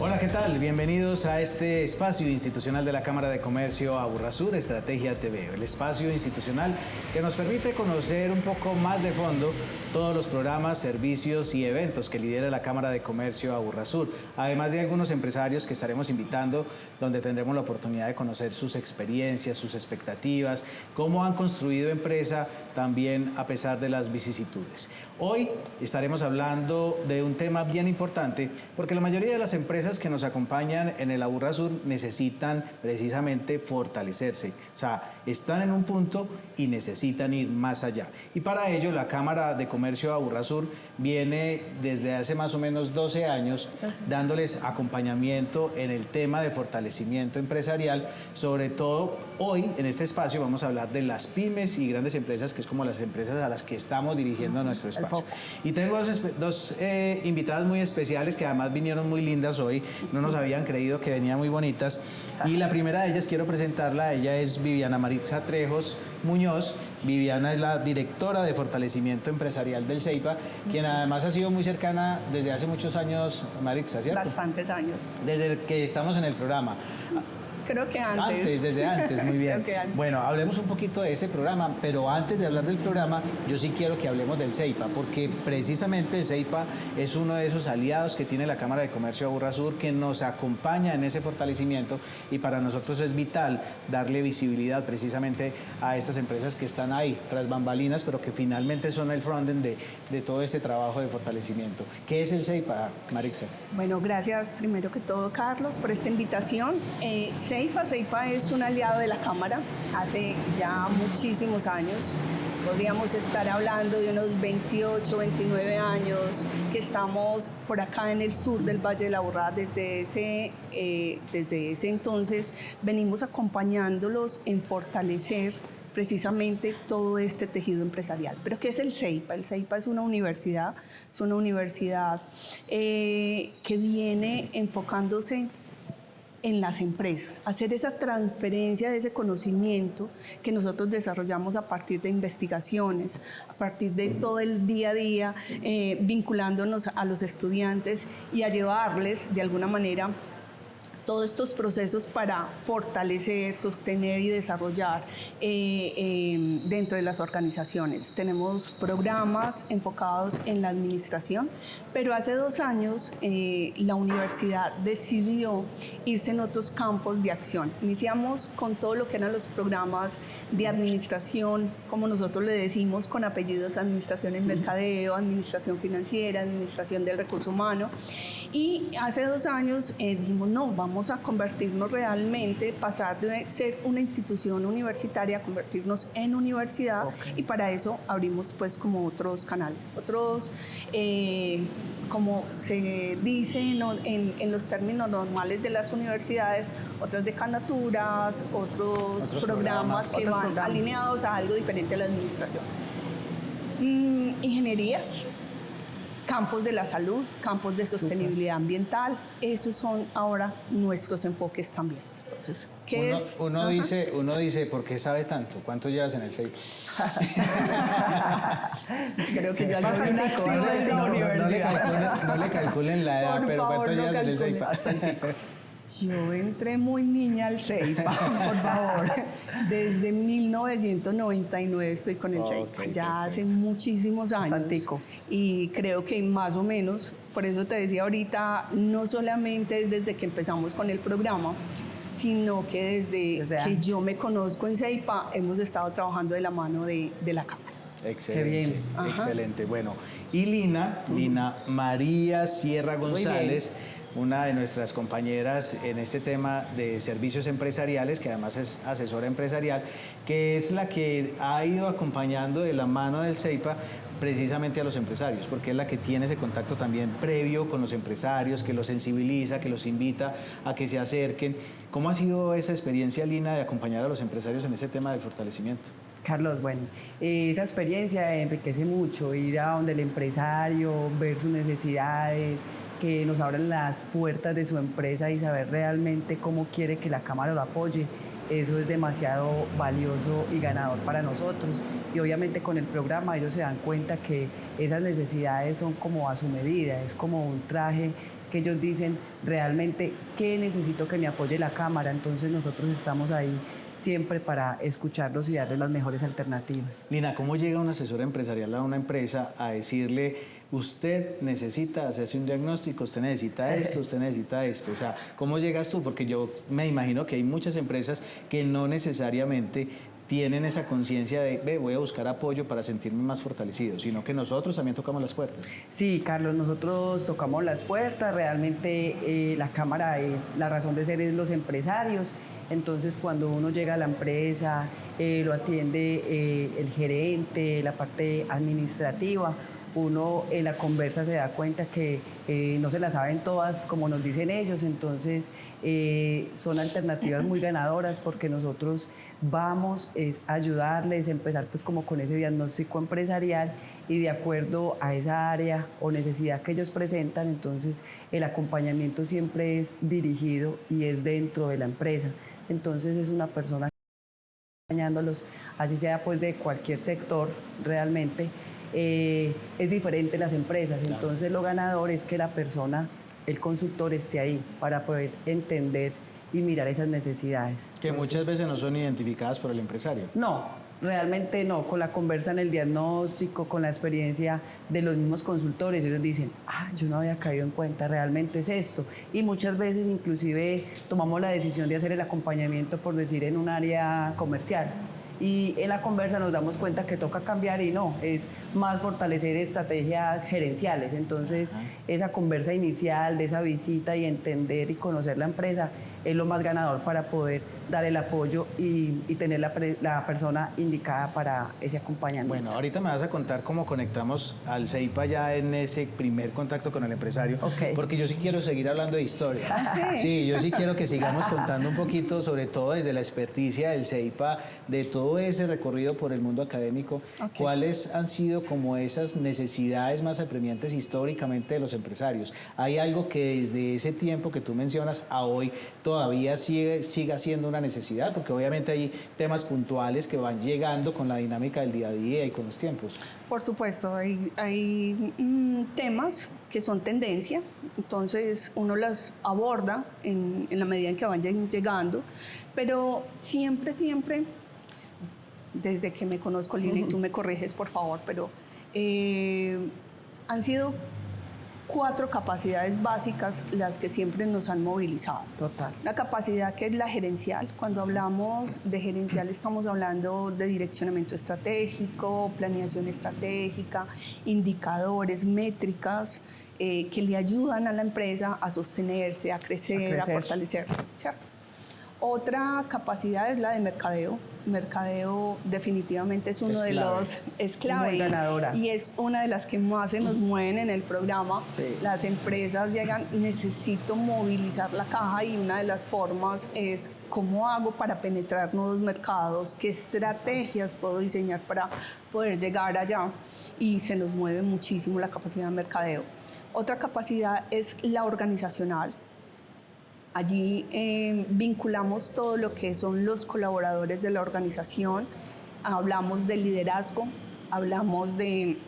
Hola, ¿qué tal? Bienvenidos a este espacio institucional de la Cámara de Comercio Aburrasur, Estrategia TV, el espacio institucional que nos permite conocer un poco más de fondo todos los programas, servicios y eventos que lidera la Cámara de Comercio Aburrasur, además de algunos empresarios que estaremos invitando, donde tendremos la oportunidad de conocer sus experiencias, sus expectativas, cómo han construido empresa también a pesar de las vicisitudes. Hoy estaremos hablando de un tema bien importante porque la mayoría de las empresas que nos acompañan en el Aburrasur necesitan precisamente fortalecerse, o sea, están en un punto y necesitan ir más allá. Y para ello la Cámara de Comercio Aburrasur viene desde hace más o menos 12 años dándoles acompañamiento en el tema de fortalecimiento empresarial. Sobre todo hoy en este espacio vamos a hablar de las pymes y grandes empresas, que es como las empresas a las que estamos dirigiendo nuestro espacio. Y tengo dos invitadas muy especiales que además vinieron muy lindas hoy, no nos habían creído que venían muy bonitas. Y la primera de ellas quiero presentarla, ella es Viviana Maritza Trejos Muñoz. Viviana es la directora de fortalecimiento empresarial del CEIPA, quien además ha sido muy cercana desde hace muchos años, Maritza, ¿cierto? Bastantes años. Desde que estamos en el programa. Creo que antes. Desde antes, muy bien. Creo que antes. Bueno, hablemos un poquito de ese programa, pero antes de hablar del programa, yo sí quiero que hablemos del CEIPA, porque precisamente el CEIPA es uno de esos aliados que tiene la Cámara de Comercio Aburrasur, que nos acompaña en ese fortalecimiento, y para nosotros es vital darle visibilidad precisamente a estas empresas que están ahí, tras bambalinas, pero que finalmente son el frontend de todo este trabajo de fortalecimiento. ¿Qué es el CEIPA, Marixa? Bueno, gracias primero que todo, Carlos, por esta invitación. CEIPA es un aliado de la Cámara hace ya muchísimos años. Podríamos estar hablando de unos 28, 29 años que estamos por acá en el sur del Valle de la Aburrá. Desde ese entonces venimos acompañándolos en fortalecer precisamente todo este tejido empresarial. ¿Pero qué es el CEIPA? El CEIPA es una universidad que viene enfocándose en las empresas, hacer esa transferencia de ese conocimiento que nosotros desarrollamos a partir de investigaciones, a partir de todo el día a día, vinculándonos a los estudiantes y a llevarles de alguna manera todos estos procesos para fortalecer, sostener y desarrollar dentro de las organizaciones. Tenemos programas enfocados en la administración, pero hace 2 años la universidad decidió irse en otros campos de acción. Iniciamos con todo lo que eran los programas de administración, como nosotros le decimos con apellidos: administración en mercadeo, administración financiera, administración del recurso humano. Y hace 2 años dijimos, no, vamos a convertirnos realmente, pasar de ser una institución universitaria a convertirnos en universidad. Y para eso abrimos pues como otros canales, otros, como se dice en los términos normales de las universidades, otras decanatura, otros programas que van alineados a algo diferente a la administración. Ingenierías, campos de la salud, campos de sostenibilidad ambiental, esos son ahora nuestros enfoques también. Entonces, uno dice, ¿por qué sabe tanto? ¿Cuánto llevas en el CEIPA? Creo que ya soy un activo de la universidad. No le calculen la edad, pero ¿cuánto llevas en el CEIPA? Yo entré muy niña al CEIPA, por favor. Desde 1999 estoy con el CEIPA, ya hace muchísimos años. Santico. Y creo que más o menos, por eso te decía ahorita, no solamente es desde que empezamos con el programa, sino que desde que yo me conozco en CEIPA, hemos estado trabajando de la mano de la Cámara. Excelente, Qué bien. Excelente. Bueno, y Lina María Sierra González, una de nuestras compañeras en este tema de servicios empresariales, que además es asesora empresarial, que es la que ha ido acompañando de la mano del CEIPA precisamente a los empresarios, porque es la que tiene ese contacto también previo con los empresarios, que los sensibiliza, que los invita a que se acerquen. ¿Cómo ha sido esa experiencia, Lina, de acompañar a los empresarios en ese tema del fortalecimiento? Carlos, bueno, esa experiencia enriquece mucho, ir a donde el empresario, ver sus necesidades, que nos abran las puertas de su empresa y saber realmente cómo quiere que la Cámara lo apoye. Eso es demasiado valioso y ganador para nosotros. Y obviamente con el programa ellos se dan cuenta que esas necesidades son como a su medida, es como un traje que ellos dicen realmente qué necesito que me apoye la cámara. Entonces nosotros estamos ahí siempre para escucharlos y darles las mejores alternativas. Lina, ¿cómo llega un asesor empresarial a una empresa a decirle, usted necesita hacerse un diagnóstico, usted necesita esto, usted necesita esto? O sea, ¿cómo llegas tú? Porque yo me imagino que hay muchas empresas que no necesariamente tienen esa conciencia de, ve, voy a buscar apoyo para sentirme más fortalecido, sino que nosotros también tocamos las puertas. Sí, Carlos, nosotros tocamos las puertas, realmente la cámara es, la razón de ser es los empresarios. Entonces, cuando uno llega a la empresa, lo atiende el gerente, la parte administrativa, uno en la conversa se da cuenta que no se la saben todas como nos dicen ellos, entonces son alternativas muy ganadoras porque nosotros vamos a ayudarles a empezar pues como con ese diagnóstico empresarial y de acuerdo a esa área o necesidad que ellos presentan, entonces el acompañamiento siempre es dirigido y es dentro de la empresa. Entonces es una persona acompañándolos, así sea pues de cualquier sector realmente, es diferente las empresas. Claro. Entonces lo ganador es que la persona, el consultor esté ahí para poder entender y mirar esas necesidades. Que muchas veces no son identificadas por el empresario. No, realmente no, con la conversa en el diagnóstico, con la experiencia de los mismos consultores, ellos dicen, yo no había caído en cuenta, realmente es esto. Y muchas veces inclusive tomamos la decisión de hacer el acompañamiento, por decir, en un área comercial. Y en la conversa nos damos cuenta que toca cambiar y no, es más fortalecer estrategias gerenciales. Entonces, esa conversa inicial de esa visita y entender y conocer la empresa es lo más ganador para poder dar el apoyo y tener la persona indicada para ese acompañamiento. Bueno, ahorita me vas a contar cómo conectamos al CEIPA ya en ese primer contacto con el empresario, porque yo sí quiero seguir hablando de historia. Sí, yo sí quiero que sigamos contando un poquito, sobre todo desde la experticia del CEIPA, de todo ese recorrido por el mundo académico, cuáles han sido como esas necesidades más apremiantes históricamente de los empresarios. ¿Hay algo que desde ese tiempo que tú mencionas a hoy todavía siga siendo una necesidad? Porque obviamente hay temas puntuales que van llegando con la dinámica del día a día y con los tiempos. Por supuesto, hay temas que son tendencia, entonces uno las aborda en la medida en que van llegando, pero siempre, desde que me conozco, Lina, y tú me corriges, por favor, pero han sido 4 capacidades básicas las que siempre nos han movilizado. Total. La capacidad que es la gerencial. Cuando hablamos de gerencial estamos hablando de direccionamiento estratégico, planeación estratégica, indicadores, métricas que le ayudan a la empresa a sostenerse, a crecer, a fortalecerse, ¿cierto? Otra capacidad es la de mercadeo. Mercadeo definitivamente es uno de los... Es clave. Muy ganadora. Y es una de las que más se nos mueven en el programa. Sí. Las empresas llegan, necesito movilizar la caja y una de las formas es cómo hago para penetrar nuevos mercados, qué estrategias puedo diseñar para poder llegar allá. Y se nos mueve muchísimo la capacidad de mercadeo. Otra capacidad es la organizacional. Allí vinculamos todo lo que son los colaboradores de la organización, hablamos de liderazgo, hablamos de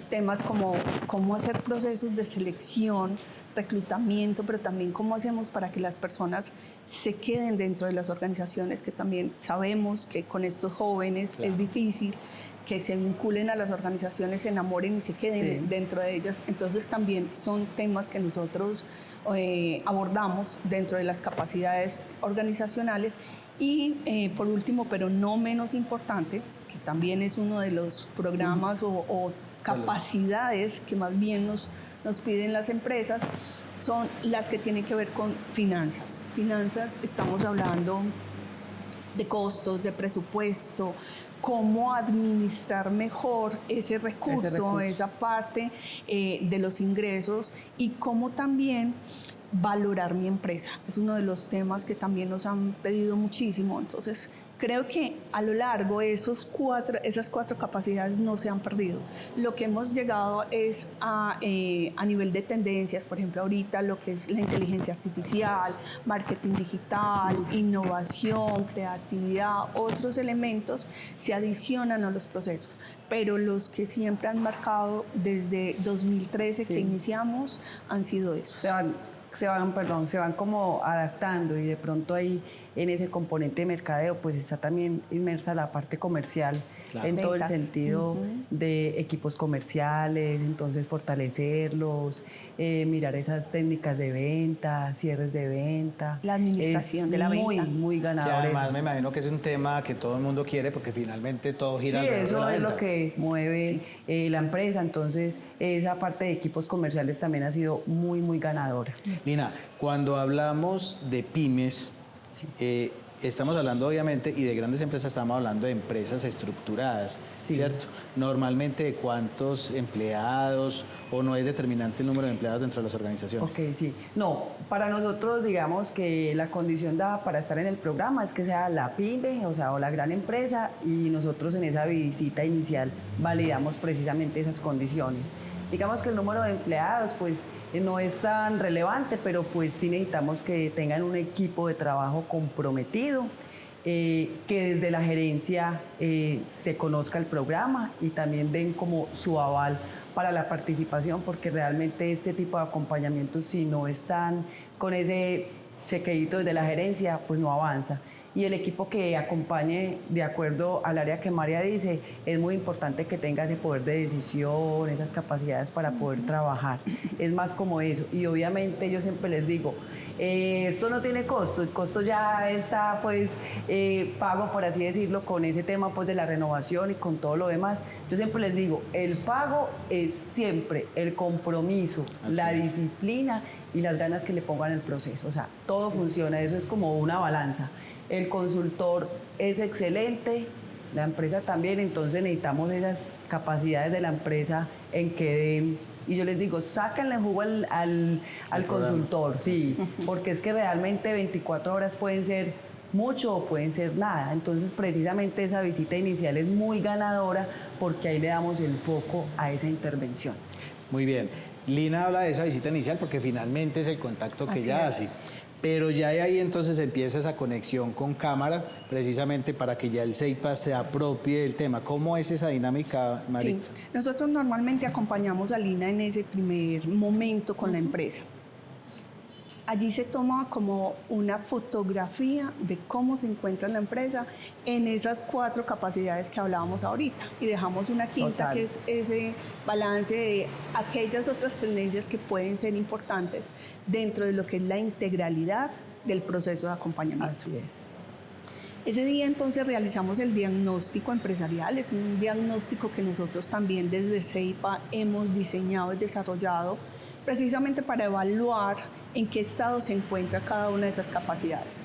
temas como cómo hacer procesos de selección, reclutamiento, pero también cómo hacemos para que las personas se queden dentro de las organizaciones, que también sabemos que con estos jóvenes es difícil que se vinculen a las organizaciones, se enamoren y se queden dentro de ellas. Entonces también son temas que nosotros abordamos dentro de las capacidades organizacionales. Y por último, pero no menos importante, que también es uno de los programas o capacidades que más bien nos piden las empresas, son las que tienen que ver con finanzas. Finanzas, estamos hablando de costos, de presupuesto, cómo administrar mejor ese recurso, esa parte de los ingresos y cómo también valorar mi empresa. Es uno de los temas que también nos han pedido muchísimo. Entonces, Creo que a lo largo de esas cuatro capacidades no se han perdido. Lo que hemos llegado es a nivel de tendencias, por ejemplo, ahorita lo que es la inteligencia artificial, marketing digital, innovación, creatividad, otros elementos se adicionan a los procesos, pero los que siempre han marcado desde 2013 que iniciamos han sido esos. Se van como adaptando, y de pronto ahí en ese componente de mercadeo pues está también inmersa la parte comercial, claro, en todo el sentido de equipos comerciales, entonces fortalecerlos, mirar esas técnicas de venta, cierres de venta. La administración de la venta. Muy ganador. Que además me imagino que es un tema que todo el mundo quiere porque finalmente todo gira alrededor de la eso es venta. lo que mueve la empresa, entonces esa parte de equipos comerciales también ha sido muy ganadora. Lina, cuando hablamos de pymes, estamos hablando obviamente, y de grandes empresas estamos hablando de empresas estructuradas, ¿cierto? Normalmente, ¿de cuántos empleados, o no es determinante el número de empleados dentro de las organizaciones? Ok, sí. No, para nosotros digamos que la condición dada para estar en el programa es que sea la pyme, o la gran empresa, y nosotros en esa visita inicial validamos precisamente esas condiciones. Digamos que el número de empleados pues no es tan relevante, pero pues sí necesitamos que tengan un equipo de trabajo comprometido, que desde la gerencia se conozca el programa y también den como su aval para la participación, porque realmente este tipo de acompañamientos, si no están con ese chequeíto desde la gerencia, pues no avanza. Y el equipo que acompañe de acuerdo al área que María dice, es muy importante que tenga ese poder de decisión, esas capacidades para poder trabajar. Es más como eso. Y obviamente yo siempre les digo, esto no tiene costo, el costo ya está pues pago, por así decirlo, con ese tema pues de la renovación y con todo lo demás. Yo siempre les digo, el pago es siempre el compromiso, la disciplina y las ganas que le pongan al proceso. O sea, todo funciona, eso es como una balanza. El consultor es excelente, la empresa también, entonces necesitamos esas capacidades de la empresa en que den, y yo les digo, sáquenle jugo al consultor, sí, porque es que realmente 24 horas pueden ser mucho o pueden ser nada, entonces precisamente esa visita inicial es muy ganadora porque ahí le damos el foco a esa intervención. Muy bien, Lina habla de esa visita inicial porque finalmente es el contacto que ella hace. Pero ya de ahí entonces empieza esa conexión con cámara, precisamente para que ya el CEIPA se apropie del tema. ¿Cómo es esa dinámica, Maritza? Sí, nosotros normalmente acompañamos a Lina en ese primer momento con la empresa. Allí se toma como una fotografía de cómo se encuentra la empresa en esas 4 capacidades que hablábamos ahorita. Y dejamos una quinta, que es ese balance de aquellas otras tendencias que pueden ser importantes dentro de lo que es la integralidad del proceso de acompañamiento. Así es. Ese día entonces realizamos el diagnóstico empresarial. Es un diagnóstico que nosotros también desde CEIPA hemos diseñado y desarrollado precisamente para evaluar en qué estado se encuentra cada una de esas capacidades.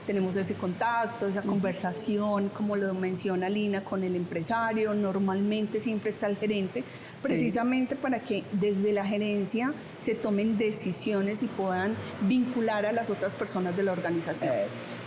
Tenemos ese contacto, esa conversación, como lo menciona Lina, con el empresario. Normalmente siempre está el gerente, precisamente para que desde la gerencia se tomen decisiones y puedan vincular a las otras personas de la organización.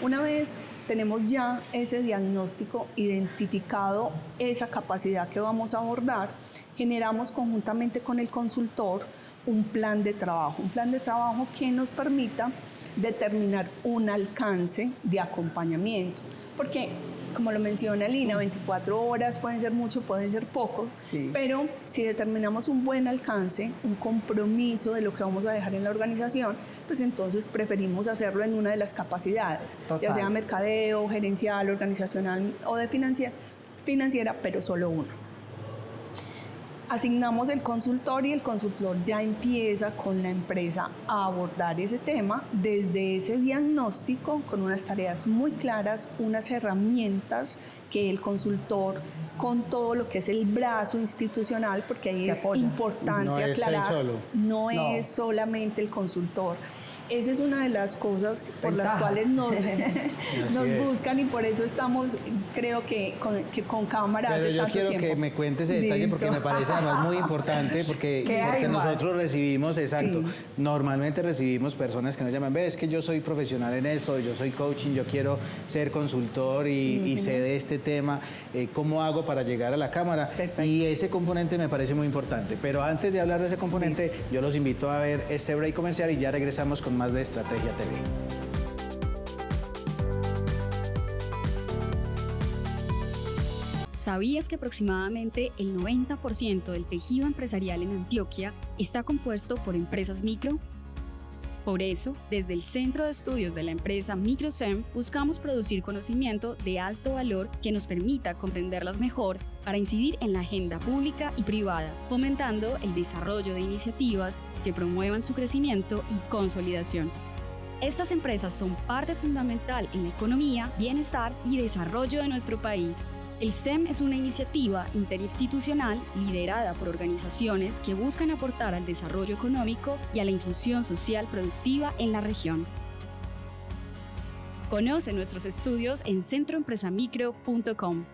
Una vez tenemos ya ese diagnóstico, identificado esa capacidad que vamos a abordar, generamos conjuntamente con el consultor un plan de trabajo que nos permita determinar un alcance de acompañamiento, porque como lo menciona Lina, 24 horas pueden ser mucho, pueden ser poco, pero si determinamos un buen alcance, un compromiso de lo que vamos a dejar en la organización, pues entonces preferimos hacerlo en una de las capacidades, ya sea mercadeo, gerencial, organizacional o de financiera, pero solo uno. Asignamos el consultor y el consultor ya empieza con la empresa a abordar ese tema desde ese diagnóstico con unas tareas muy claras, unas herramientas que el consultor, con todo lo que es el brazo institucional, porque ahí es importante aclarar, no es solamente el consultor. Esa es una de las cosas por las cuales nos buscan, y por eso estamos, creo que con cámara Pero hace yo tanto quiero tiempo. que me cuentes ese detalle porque me parece además muy importante porque nosotros recibimos, exacto, Sí. normalmente recibimos personas que nos llaman, ve, es que yo soy profesional en esto, yo soy coaching, yo quiero ser consultor y sé de este tema, ¿cómo hago para llegar a la cámara? Perfecto. Y ese componente me parece muy importante. Pero antes de hablar de ese componente, yo los invito a ver este break comercial y ya regresamos con más de Estrategia TV. ¿Sabías que aproximadamente el 90% del tejido empresarial en Antioquia está compuesto por empresas micro? Por eso, desde el Centro de Estudios de la empresa MicroSem, buscamos producir conocimiento de alto valor que nos permita comprenderlas mejor para incidir en la agenda pública y privada, fomentando el desarrollo de iniciativas que promuevan su crecimiento y consolidación. Estas empresas son parte fundamental en la economía, bienestar y desarrollo de nuestro país. El SEM es una iniciativa interinstitucional liderada por organizaciones que buscan aportar al desarrollo económico y a la inclusión social productiva en la región. Conoce nuestros estudios en centroempresamicro.com.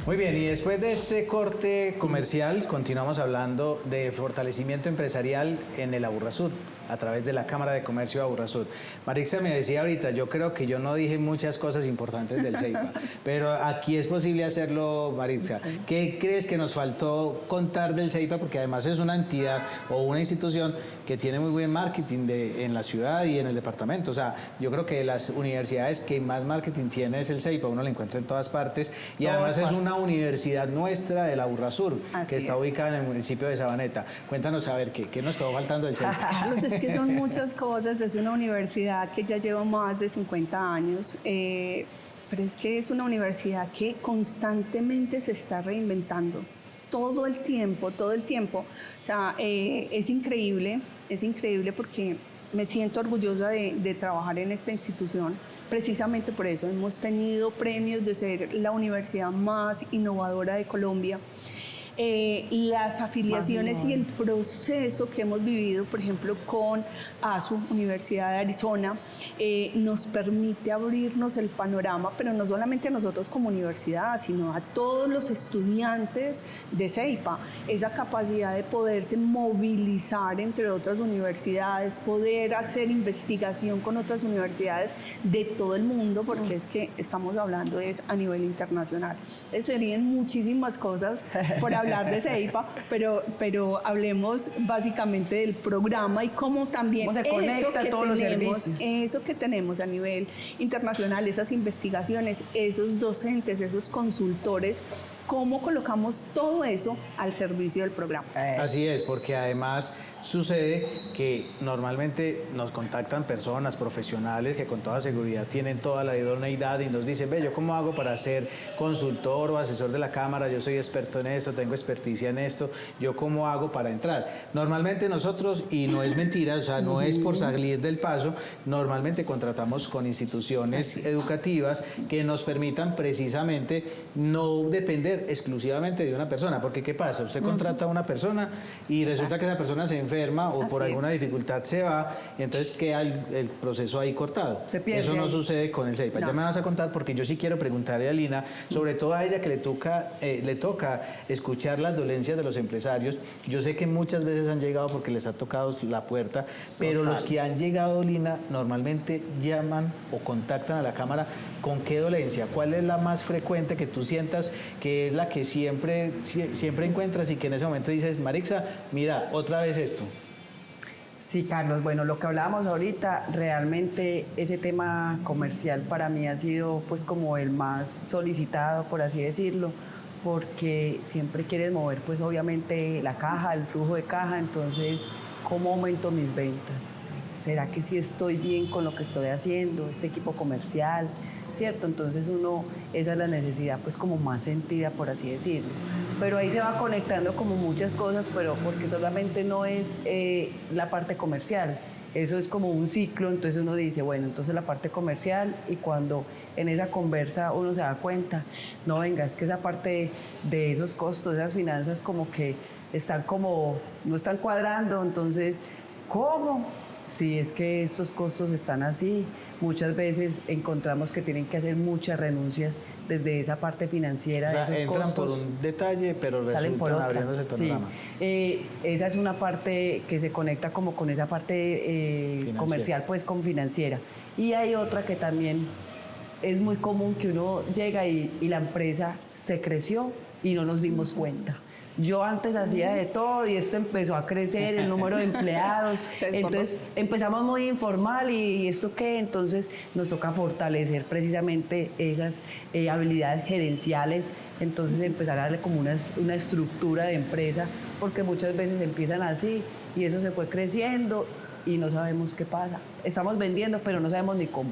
Muy bien, y después de este corte comercial, continuamos hablando de fortalecimiento empresarial en el Aburrasur, a través de la Cámara de Comercio de Aburrasur. Marixa me decía ahorita, yo creo que yo no dije muchas cosas importantes del CEIPA, pero aquí es posible hacerlo, Marixa. ¿Qué crees que nos faltó contar del CEIPA? Porque además es una entidad o una institución que tiene muy buen marketing en la ciudad y en el departamento. O sea, yo creo que las universidades que más marketing tiene es el CEIPA, uno lo encuentra en todas partes, y además es una universidad nuestra del Aburrasur, que está ubicada en el municipio de Sabaneta. Cuéntanos a ver, ¿qué nos quedó faltando del CEIPA? Carlos, es que son muchas cosas. Es una universidad que ya lleva más de 50 años, pero es que es una universidad que constantemente se está reinventando. Todo el tiempo. O sea, es increíble porque me siento orgullosa de trabajar en esta institución. Precisamente por eso hemos tenido premios de ser la universidad más innovadora de Colombia. Las afiliaciones y el proceso que hemos vivido, por ejemplo, con ASU, Universidad de Arizona, nos permite abrirnos el panorama, pero no solamente a nosotros como universidad, sino a todos los estudiantes de CEIPA, esa capacidad de poderse movilizar entre otras universidades, poder hacer investigación con otras universidades de todo el mundo, porque es que estamos hablando es a nivel internacional. Serían muchísimas cosas por hablar de CEIPA, pero hablemos básicamente del programa y cómo también eso que tenemos a nivel internacional, esas investigaciones, esos docentes, esos consultores, cómo colocamos todo eso al servicio del programa. Así es, porque además sucede que normalmente nos contactan personas profesionales que con toda seguridad tienen toda la idoneidad y nos dicen, ve, ¿yo cómo hago para ser consultor o asesor de la Cámara? Yo soy experto en esto, tengo experticia en esto, ¿yo cómo hago para entrar? Normalmente nosotros, y no es mentira, o sea, no es por salir del paso, normalmente contratamos con instituciones educativas que nos permitan precisamente no depender exclusivamente de una persona, porque ¿qué pasa? Usted contrata a una persona y resulta que esa persona se enferma o por alguna dificultad se va, y entonces queda el proceso ahí cortado. Eso no sucede con el CEIPA. Ya me vas a contar, porque yo sí quiero preguntarle a Lina, sobre todo a ella que le toca escuchar las dolencias de los empresarios. Yo sé que muchas veces han llegado porque les ha tocado la puerta, pero los que han llegado, Lina, normalmente llaman o contactan a la Cámara. ¿Con qué dolencia? ¿Cuál es la más frecuente que tú sientas que es la que siempre encuentras y que en ese momento dices, Marixa, mira, otra vez esto? Sí, Carlos, bueno, lo que hablábamos ahorita, realmente ese tema comercial para mí ha sido pues como el más solicitado, por así decirlo, porque siempre quieres mover pues obviamente la caja, el flujo de caja, entonces, ¿cómo aumento mis ventas? ¿Será que sí estoy bien con lo que estoy haciendo, este equipo comercial? ¿Cierto? Entonces esa es la necesidad pues como más sentida, por así decirlo. Pero ahí se va conectando como muchas cosas, pero porque solamente no es la parte comercial, eso es como un ciclo, entonces uno dice, bueno, entonces la parte comercial, y cuando en esa conversa uno se da cuenta, no, venga, es que esa parte de esos costos, esas finanzas como que están como, no están cuadrando, entonces, ¿cómo? Si es que estos costos están así, muchas veces encontramos que tienen que hacer muchas renuncias desde esa parte financiera. O sea, de esos entran costos, por un detalle, pero salen por resultan otra. abriéndose el panorama. Sí. Esa es una parte que se conecta como con esa parte comercial, pues con financiera. Y hay otra que también es muy común, que uno llega y la empresa se creció y no nos dimos cuenta. Yo antes hacía de todo y esto empezó a crecer, el número de empleados. Entonces empezamos muy informal y ¿esto qué? Entonces nos toca fortalecer precisamente esas habilidades gerenciales. Entonces empezar a darle como una estructura de empresa, porque muchas veces empiezan así y eso se fue creciendo y no sabemos qué pasa. Estamos vendiendo, pero no sabemos ni cómo.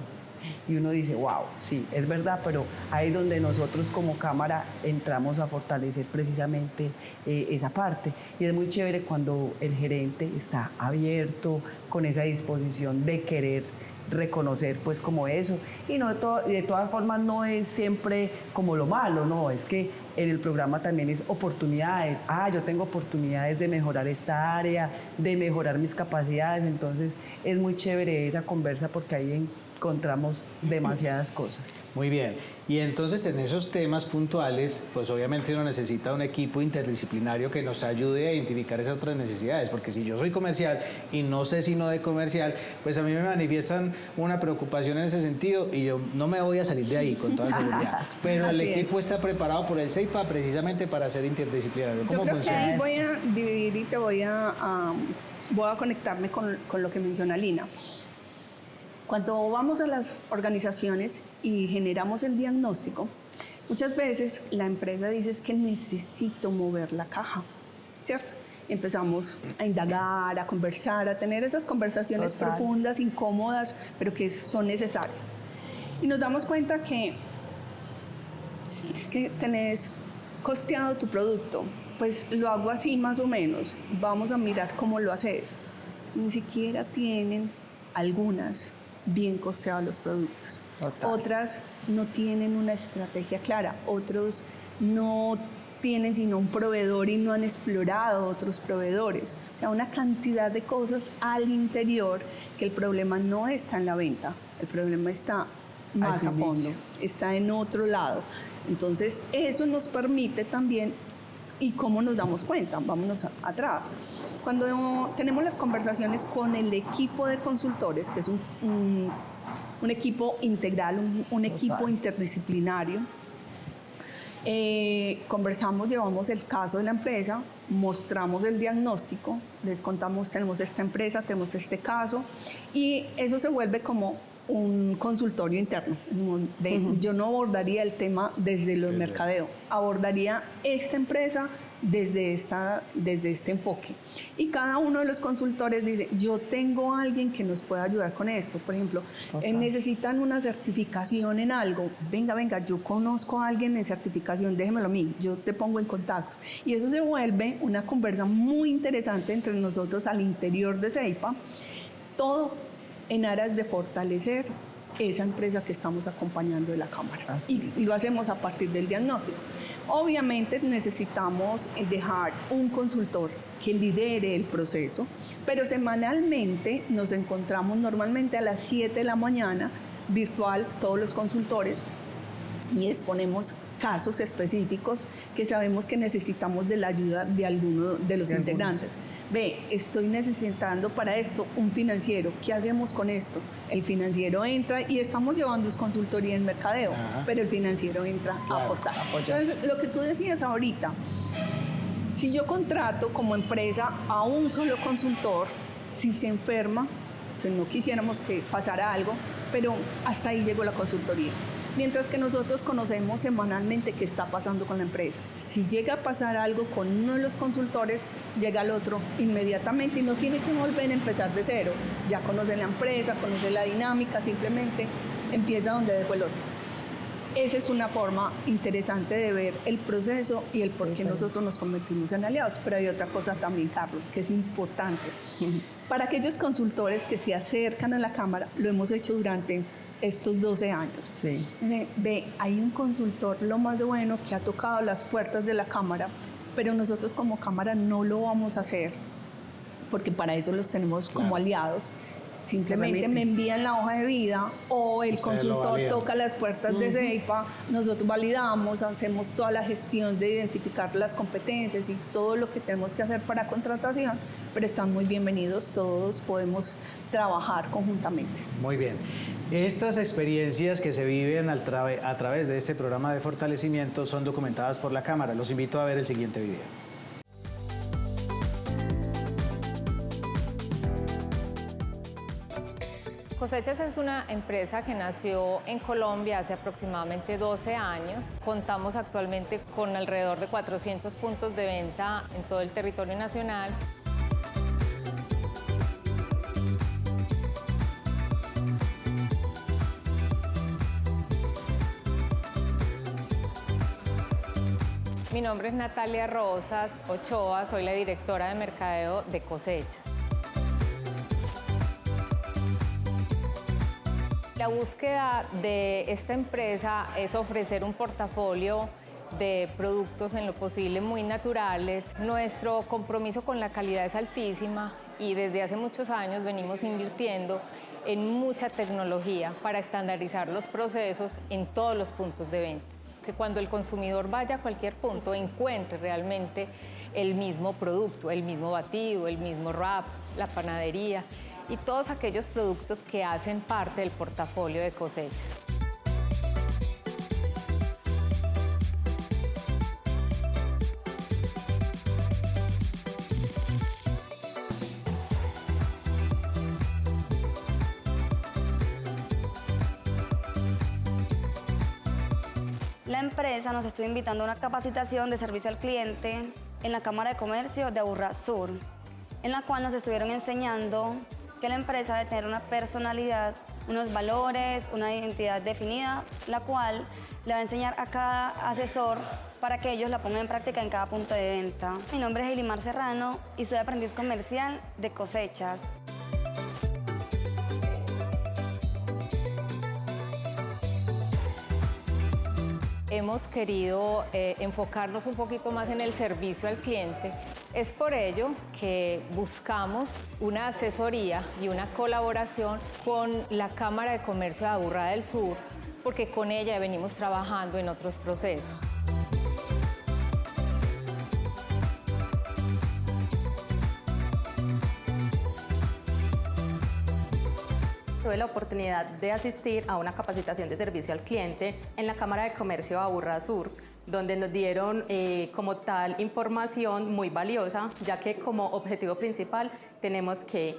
Y uno dice, wow, sí, es verdad, pero ahí es donde nosotros como cámara entramos a fortalecer precisamente esa parte. Y es muy chévere cuando el gerente está abierto, con esa disposición de querer reconocer pues como eso. Y no de todas formas no es siempre como lo malo, no, es que en el programa también es oportunidades. Yo tengo oportunidades de mejorar esta área, de mejorar mis capacidades, entonces es muy chévere esa conversa porque ahí encontramos demasiadas cosas. Muy bien. Y entonces en esos temas puntuales, pues obviamente uno necesita un equipo interdisciplinario que nos ayude a identificar esas otras necesidades, porque si yo soy comercial y no sé sino de comercial, pues a mí me manifiestan una preocupación en ese sentido y yo no me voy a salir de ahí con toda seguridad. Pero el equipo está preparado por el CEIPA precisamente para ser interdisciplinario. ¿Cómo funciona? funciona? Ahí voy a dividir y te voy a conectarme con lo que menciona Lina. Cuando vamos a las organizaciones y generamos el diagnóstico, muchas veces la empresa dice es que necesito mover la caja, ¿cierto? Empezamos a indagar, a conversar, a tener esas conversaciones profundas, incómodas, pero que son necesarias. Y nos damos cuenta que es que tenés costeado tu producto, pues lo hago así más o menos, vamos a mirar cómo lo haces. Ni siquiera tienen algunas bien costeados los productos. Otras no tienen una estrategia clara, otros no tienen sino un proveedor y no han explorado otros proveedores. O sea, una cantidad de cosas al interior que el problema no está en la venta, el problema está más a fondo, está en otro lado. Entonces, eso nos permite también. ¿Y cómo nos damos cuenta? Vámonos atrás. Cuando tenemos las conversaciones con el equipo de consultores, que es un equipo integral, un equipo interdisciplinario, conversamos, llevamos el caso de la empresa, mostramos el diagnóstico, les contamos, tenemos esta empresa, tenemos este caso, y eso se vuelve como un consultorio interno. Yo no abordaría el tema desde el mercadeo, abordaría esta empresa desde este enfoque. Y cada uno de los consultores dice, yo tengo a alguien que nos pueda ayudar con esto. Por ejemplo, necesitan una certificación en algo. Venga, yo conozco a alguien en certificación, déjemelo a mí, yo te pongo en contacto. Y eso se vuelve una conversa muy interesante entre nosotros al interior de CEIPA. Todo en aras de fortalecer esa empresa que estamos acompañando de la Cámara. Y lo hacemos a partir del diagnóstico. Obviamente necesitamos dejar un consultor que lidere el proceso, pero semanalmente nos encontramos normalmente a las 7 de la mañana, virtual, todos los consultores, y exponemos casos específicos que sabemos que necesitamos de la ayuda de alguno de los integrantes. Estoy necesitando para esto un financiero. ¿Qué hacemos con esto? El financiero entra y estamos llevando consultoría en mercadeo, pero el financiero entra a aportar. Entonces, lo que tú decías ahorita, si yo contrato como empresa a un solo consultor, si se enferma, que no quisiéramos que pasara algo, pero hasta ahí llegó la consultoría. Mientras que nosotros conocemos semanalmente qué está pasando con la empresa. Si llega a pasar algo con uno de los consultores, llega el otro inmediatamente y no tiene que volver a empezar de cero. Ya conoce la empresa, conoce la dinámica, simplemente empieza donde dejó el otro. Esa es una forma interesante de ver el proceso y el por qué nosotros nos convertimos en aliados. Pero hay otra cosa también, Carlos, que es importante. Para aquellos consultores que se acercan a la Cámara, lo hemos hecho durante estos 12 años. Sí. Hay un consultor, lo más de bueno, que ha tocado las puertas de la Cámara, pero nosotros como Cámara no lo vamos a hacer, porque para eso los tenemos como aliados. Simplemente me envían la hoja de vida o el consultor toca las puertas de CEIPA, nosotros validamos, hacemos toda la gestión de identificar las competencias y todo lo que tenemos que hacer para contratación, pero están muy bienvenidos, todos podemos trabajar conjuntamente. Muy bien. Estas experiencias que se viven a través de este programa de fortalecimiento son documentadas por la Cámara. Los invito a ver el siguiente video. Cosechas es una empresa que nació en Colombia hace aproximadamente 12 años. Contamos actualmente con alrededor de 400 puntos de venta en todo el territorio nacional. Mi nombre es Natalia Rosas Ochoa, soy la directora de mercadeo de Cosechas. La búsqueda de esta empresa es ofrecer un portafolio de productos en lo posible muy naturales. Nuestro compromiso con la calidad es altísima y desde hace muchos años venimos invirtiendo en mucha tecnología para estandarizar los procesos en todos los puntos de venta. Que cuando el consumidor vaya a cualquier punto encuentre realmente el mismo producto, el mismo batido, el mismo wrap, la panadería y todos aquellos productos que hacen parte del portafolio de Cosechas. La empresa nos estuvo invitando a una capacitación de servicio al cliente en la Cámara de Comercio de Aburrasur, en la cual nos estuvieron enseñando que la empresa debe tener una personalidad, unos valores, una identidad definida, la cual le va a enseñar a cada asesor para que ellos la pongan en práctica en cada punto de venta. Mi nombre es Eilimar Serrano y soy aprendiz comercial de Cosechas. Hemos querido enfocarnos un poquito más en el servicio al cliente. Es por ello que buscamos una asesoría y una colaboración con la Cámara de Comercio de Aburrá del Sur, porque con ella venimos trabajando en otros procesos. Tuve la oportunidad de asistir a una capacitación de servicio al cliente en la Cámara de Comercio de Aburrasur, donde nos dieron como tal información muy valiosa, ya que como objetivo principal tenemos que,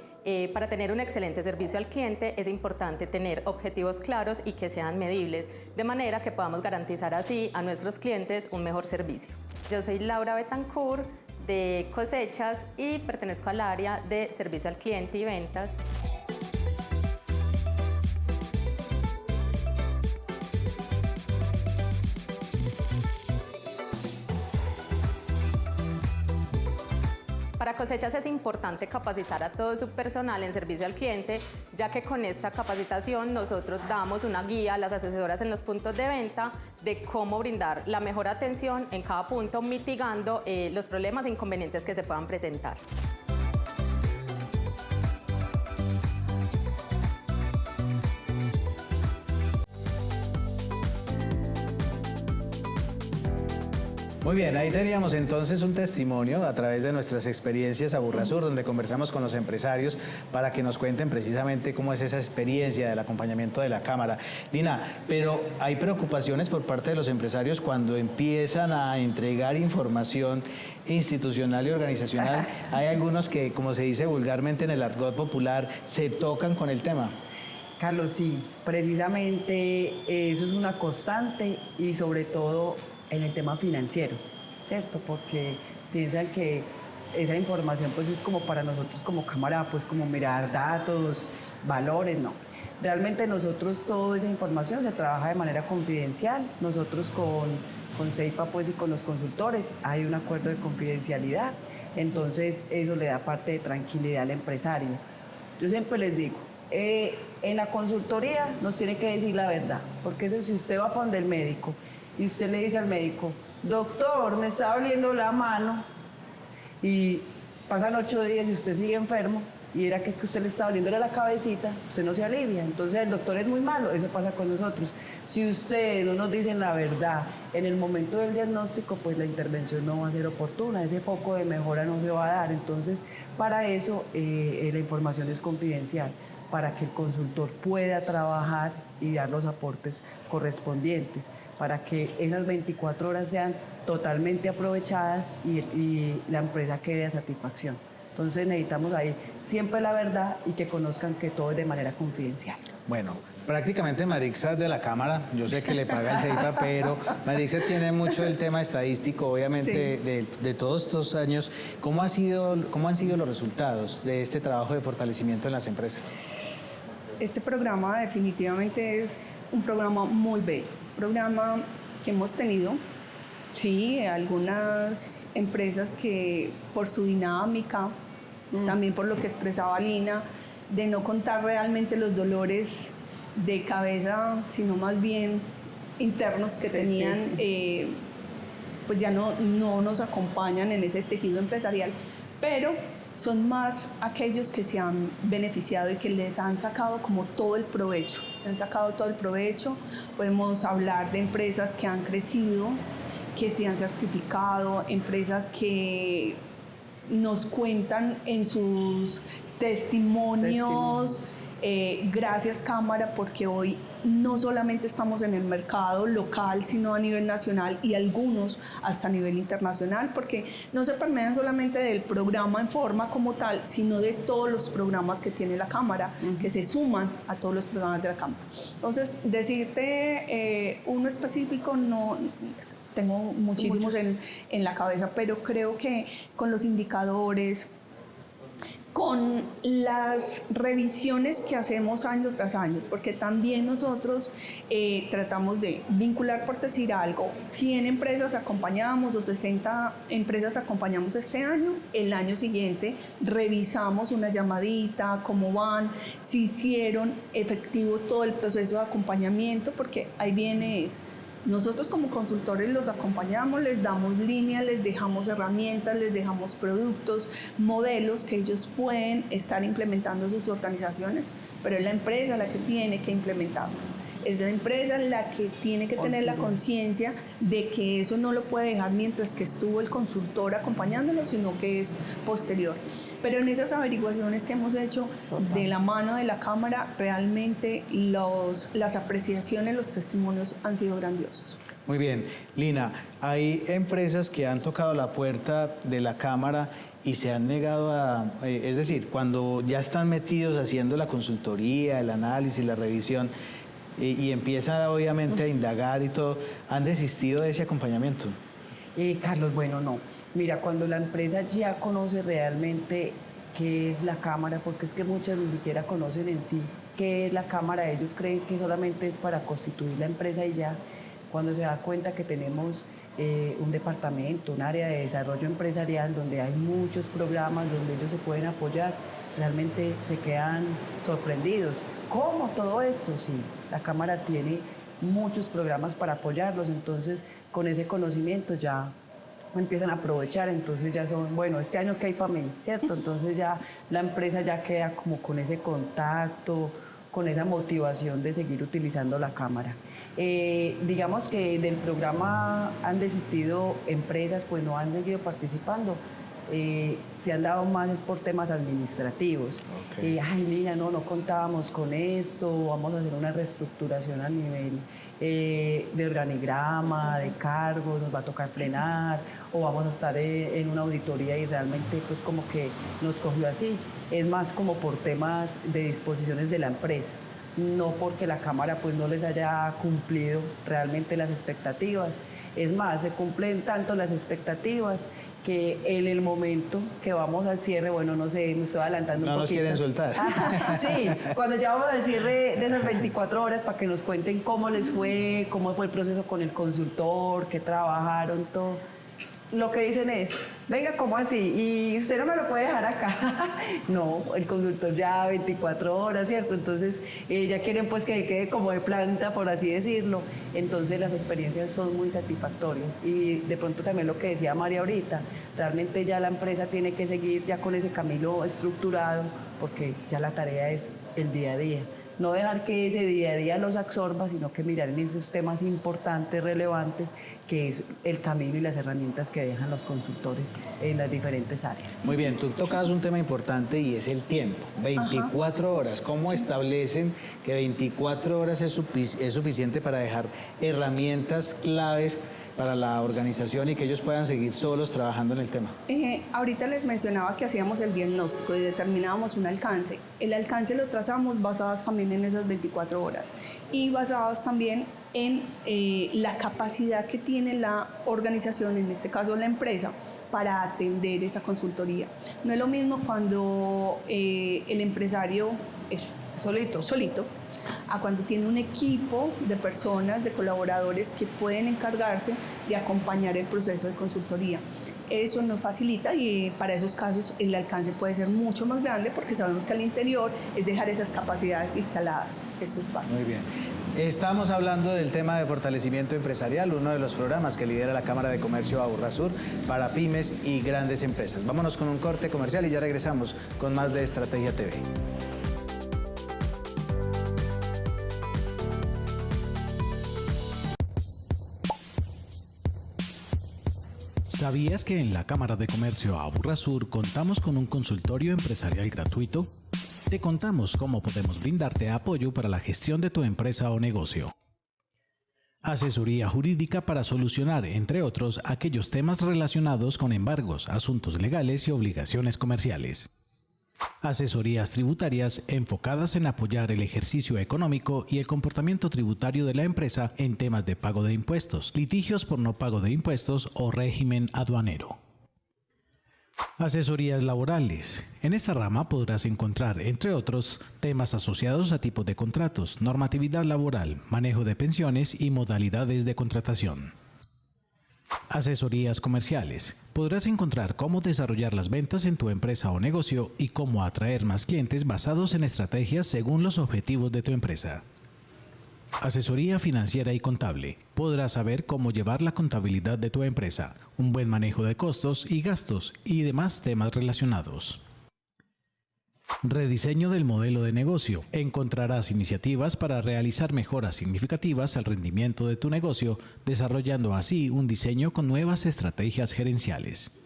para tener un excelente servicio al cliente, es importante tener objetivos claros y que sean medibles, de manera que podamos garantizar así a nuestros clientes un mejor servicio. Yo soy Laura Betancourt de Cosechas y pertenezco al área de servicio al cliente y ventas. Para Cosechas es importante capacitar a todo su personal en servicio al cliente, ya que con esta capacitación nosotros damos una guía a las asesoras en los puntos de venta de cómo brindar la mejor atención en cada punto, mitigando los problemas e inconvenientes que se puedan presentar. Muy bien, ahí teníamos entonces un testimonio a través de nuestras experiencias a Aburrasur, donde conversamos con los empresarios para que nos cuenten precisamente cómo es esa experiencia del acompañamiento de la Cámara. Lina, pero hay preocupaciones por parte de los empresarios cuando empiezan a entregar información institucional y organizacional. Hay algunos que, como se dice vulgarmente en el argot popular, se tocan con el tema. Carlos, sí, precisamente eso es una constante y sobre todo en el tema financiero, ¿cierto? Porque piensan que esa información pues es como para nosotros como Cámara, pues como mirar datos, valores, no. Realmente nosotros toda esa información se trabaja de manera confidencial. Nosotros con CEIPA pues y con los consultores hay un acuerdo de confidencialidad Entonces eso le da parte de tranquilidad al empresario. Yo siempre les digo, en la consultoría nos tiene que decir la verdad, porque eso, si usted va para donde el médico y usted le dice al médico, doctor, me está doliendo la mano, y pasan 8 días y usted sigue enfermo, y era que es que usted le está doliendo la cabecita, usted no se alivia, entonces el doctor es muy malo. Eso pasa con nosotros. Si ustedes no nos dicen la verdad en el momento del diagnóstico, pues la intervención no va a ser oportuna, ese foco de mejora no se va a dar. Entonces, para eso la información es confidencial, para que el consultor pueda trabajar y dar los aportes correspondientes, para que esas 24 horas sean totalmente aprovechadas y la empresa quede a satisfacción. Entonces necesitamos ahí siempre la verdad y que conozcan que todo es de manera confidencial. Bueno, prácticamente Marixa de la Cámara, yo sé que le paga el CEIPA, pero Marixa tiene mucho el tema estadístico, obviamente, sí, de todos estos años. ¿Cómo han sido los resultados de este trabajo de fortalecimiento en las empresas? Este programa definitivamente es un programa muy bello, un programa que hemos tenido. Sí, algunas empresas que por su dinámica, también por lo que expresaba Lina, de no contar realmente los dolores de cabeza, sino más bien internos que tenían, pues ya no nos acompañan en ese tejido empresarial, pero son más aquellos que se han beneficiado y que les han sacado como todo el provecho. Podemos hablar de empresas que han crecido, que se han certificado, empresas que nos cuentan en sus testimonios, gracias Cámara, porque hoy no solamente estamos en el mercado local, sino a nivel nacional y algunos hasta a nivel internacional, porque no se permean solamente del programa en forma como tal, sino de todos los programas que tiene la Cámara, que se suman a todos los programas de la Cámara. Entonces, decirte uno específico, no tengo muchísimos en la cabeza, pero creo que con los indicadores, con las revisiones que hacemos año tras año, porque también nosotros tratamos de vincular, por decir algo, 100 empresas acompañamos o 60 empresas acompañamos este año, el año siguiente revisamos una llamadita, cómo van, si hicieron efectivo todo el proceso de acompañamiento, porque ahí viene nosotros como consultores los acompañamos, les damos línea, les dejamos herramientas, les dejamos productos, modelos que ellos pueden estar implementando en sus organizaciones, pero es la empresa la que tiene que implementarlo. Es la empresa la que tiene que tener la conciencia de que eso no lo puede dejar mientras que estuvo el consultor acompañándolo, sino que es posterior. Pero en esas averiguaciones que hemos hecho de la mano de la Cámara, realmente las apreciaciones, los testimonios han sido grandiosos. Muy bien. Lina, hay empresas que han tocado la puerta de la Cámara y se han negado es decir, cuando ya están metidos haciendo la consultoría, el análisis, la revisión, y empiezan obviamente a indagar y todo, ¿han desistido de ese acompañamiento? Carlos, bueno, no. Mira, cuando la empresa ya conoce realmente qué es la Cámara, porque es que muchas ni siquiera conocen en sí qué es la Cámara, ellos creen que solamente es para constituir la empresa y ya, cuando se da cuenta que tenemos un departamento, un área de desarrollo empresarial donde hay muchos programas donde ellos se pueden apoyar, realmente se quedan sorprendidos. ¿Cómo todo esto? Sí, la Cámara tiene muchos programas para apoyarlos, entonces con ese conocimiento ya empiezan a aprovechar, entonces ya son, bueno, este año ¿qué hay para mí? ¿Cierto? Entonces ya la empresa ya queda como con ese contacto, con esa motivación de seguir utilizando la Cámara. Digamos que del programa han desistido empresas, pues no han seguido participando. Se han dado más es por temas administrativos. Okay. Ay, Lina, no contábamos con esto, vamos a hacer una reestructuración a nivel de organigrama, de cargos, nos va a tocar frenar, o vamos a estar en una auditoría y realmente pues como que nos cogió así. Es más como por temas de disposiciones de la empresa, no porque la Cámara pues no les haya cumplido realmente las expectativas. Es más, se cumplen tanto las expectativas que en el momento que vamos al cierre, bueno, no sé, me estoy adelantando un poquito. No nos quieren soltar. Sí, cuando ya vamos al cierre de esas 24 horas para que nos cuenten cómo les fue, cómo fue el proceso con el consultor, qué trabajaron, todo. lo que dicen es, venga, ¿cómo así? Y usted no me lo puede dejar acá. No, el consultor ya 24 horas, ¿cierto? Entonces, ya quieren pues que quede como de planta, por así decirlo. Entonces, las experiencias son muy satisfactorias. Y de pronto también lo que decía María ahorita, realmente ya la empresa tiene que seguir ya con ese camino estructurado, porque ya la tarea es el día a día. No dejar que ese día a día los absorba, sino que mirar en esos temas importantes, relevantes, que es el camino y las herramientas que dejan los consultores en las diferentes áreas. Muy bien, tú tocas un tema importante y es el tiempo. 24 horas. ¿Cómo establecen que 24 horas es suficiente para dejar herramientas claves para la organización y que ellos puedan seguir solos trabajando en el tema? Ahorita les mencionaba que hacíamos el diagnóstico y determinábamos un alcance. El alcance lo trazamos basados también en esas 24 horas y basados también en la capacidad que tiene la organización, en este caso la empresa, para atender esa consultoría. No es lo mismo cuando el empresario es solito, a cuando tiene un equipo de personas, de colaboradores que pueden encargarse de acompañar el proceso de consultoría. Eso nos facilita y para esos casos el alcance puede ser mucho más grande porque sabemos que al interior es dejar esas capacidades instaladas. Eso es básico. Muy bien. Estamos hablando del tema de fortalecimiento empresarial, uno de los programas que lidera la Cámara de Comercio Aburrasur para pymes y grandes empresas. Vámonos con un corte comercial y ya regresamos con más de Estrategia TV. ¿Sabías que en la Cámara de Comercio Aburrasur contamos con un consultorio empresarial gratuito? Te contamos cómo podemos brindarte apoyo para la gestión de tu empresa o negocio. Asesoría jurídica para solucionar, entre otros, aquellos temas relacionados con embargos, asuntos legales y obligaciones comerciales. Asesorías tributarias enfocadas en apoyar el ejercicio económico y el comportamiento tributario de la empresa en temas de pago de impuestos, litigios por no pago de impuestos o régimen aduanero. Asesorías laborales. En esta rama podrás encontrar, entre otros, temas asociados a tipos de contratos, normatividad laboral, manejo de pensiones y modalidades de contratación. Asesorías comerciales. Podrás encontrar cómo desarrollar las ventas en tu empresa o negocio y cómo atraer más clientes basados en estrategias según los objetivos de tu empresa. Asesoría financiera y contable. Podrás saber cómo llevar la contabilidad de tu empresa, un buen manejo de costos y gastos y demás temas relacionados. Rediseño del modelo de negocio. Encontrarás iniciativas para realizar mejoras significativas al rendimiento de tu negocio, desarrollando así un diseño con nuevas estrategias gerenciales.